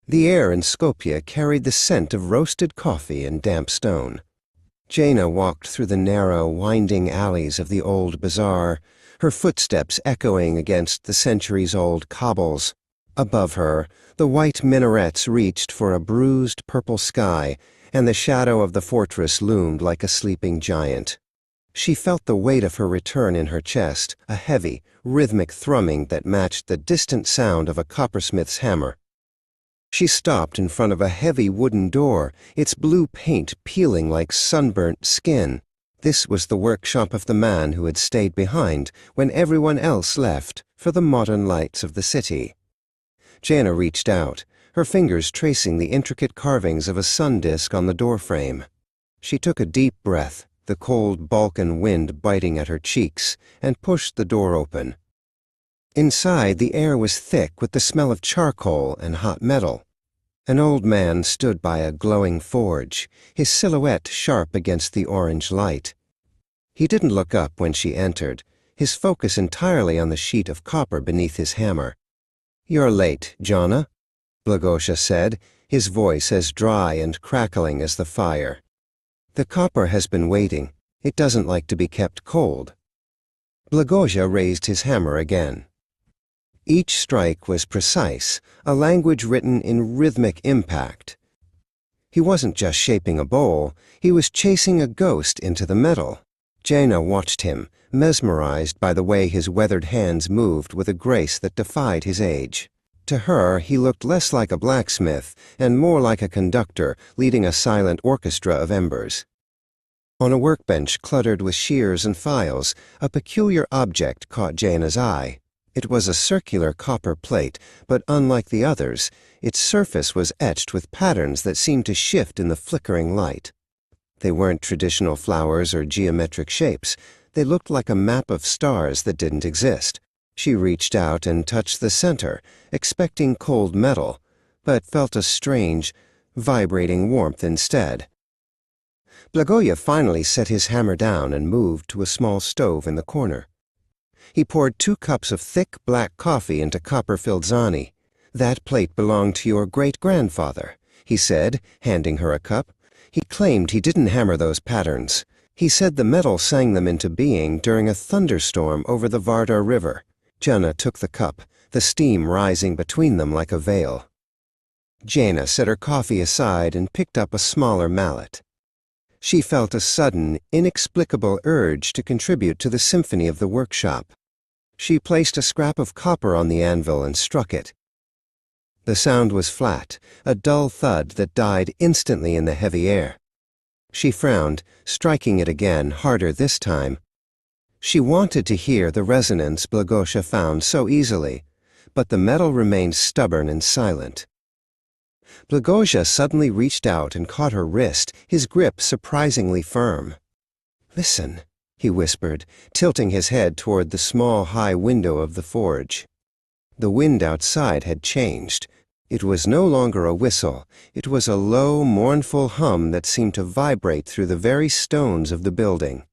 The air in Skopje carried the scent of roasted coffee and damp stone. Jaina walked through the narrow, winding alleys of the old bazaar, her footsteps echoing against the centuries-old cobbles. Above her, the white minarets reached for a bruised purple sky, and the shadow of the fortress loomed like a sleeping giant. She felt the weight of her return in her chest, a heavy, rhythmic thrumming that matched the distant sound of a coppersmith's hammer. She stopped in front of a heavy wooden door, its blue paint peeling like sunburnt skin. This was the workshop of the man who had stayed behind when everyone else left for the modern lights of the city. Jaina reached out, her fingers tracing the intricate carvings of a sun disk on the doorframe. She took a deep breath, the cold Balkan wind biting at her cheeks, and pushed the door open. Inside, the air was thick with the smell of charcoal and hot metal. An old man stood by a glowing forge, his silhouette sharp against the orange light. He didn't look up when she entered, his focus entirely on the sheet of copper beneath his hammer. "You're late, Jana," Blagosha said, his voice as dry and crackling as the fire. "The copper has been waiting. It doesn't like to be kept cold." Blagosha raised his hammer again. Each strike was precise, a language written in rhythmic impact. He wasn't just shaping a bowl, he was chasing a ghost into the metal. Jaina watched him, mesmerized by the way his weathered hands moved with a grace that defied his age. To her, he looked less like a blacksmith and more like a conductor leading a silent orchestra of embers. On a workbench cluttered with shears and files, a peculiar object caught Jaina's eye. It was a circular copper plate, but unlike the others, its surface was etched with patterns that seemed to shift in the flickering light. They weren't traditional flowers or geometric shapes. They looked like a map of stars that didn't exist. She reached out and touched the center, expecting cold metal, but felt a strange, vibrating warmth instead. Blagoya finally set his hammer down and moved to a small stove in the corner. He poured 2 cups of thick black coffee into copper-filled zani. "That plate belonged to your great-grandfather," he said, handing her a cup. "He claimed he didn't hammer those patterns. He said the metal sang them into being during a thunderstorm over the Vardar River." Jaina took the cup, the steam rising between them like a veil. Jaina set her coffee aside and picked up a smaller mallet. She felt a sudden, inexplicable urge to contribute to the symphony of the workshop. She placed a scrap of copper on the anvil and struck it. The sound was flat, a dull thud that died instantly in the heavy air. She frowned, striking it again, harder this time. She wanted to hear the resonance Blagosha found so easily, but the metal remained stubborn and silent. Blagosha suddenly reached out and caught her wrist, his grip surprisingly firm. "Listen," he whispered, tilting his head toward the small, high window of the forge. The wind outside had changed. It was no longer a whistle. It was a low, mournful hum that seemed to vibrate through the very stones of the building.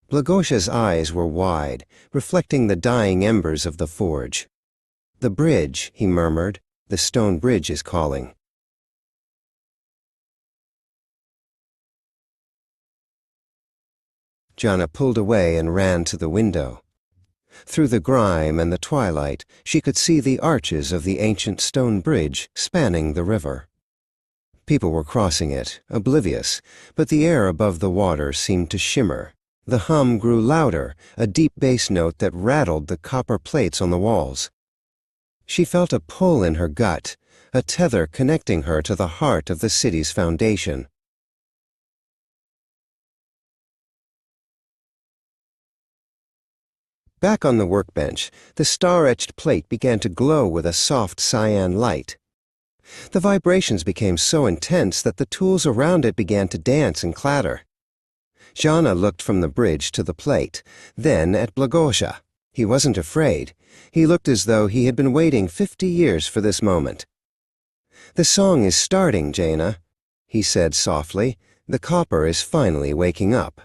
Blagosha's eyes were wide, reflecting the dying embers of the forge. "The bridge," he murmured. "The stone bridge is calling." Jaina pulled away and ran to the window. Through the grime and the twilight, she could see the arches of the ancient stone bridge spanning the river. People were crossing it, oblivious, but the air above the water seemed to shimmer. The hum grew louder, a deep bass note that rattled the copper plates on the walls. She felt a pull in her gut, a tether connecting her to the heart of the city's foundation. Back on the workbench, the star-etched plate began to glow with a soft cyan light. The vibrations became so intense that the tools around it began to dance and clatter. Jaina looked from the bridge to the plate, then at Blagosha. He wasn't afraid. He looked as though he had been waiting 50 years for this moment. "The song is starting, Jaina," he said softly. "The copper is finally waking up."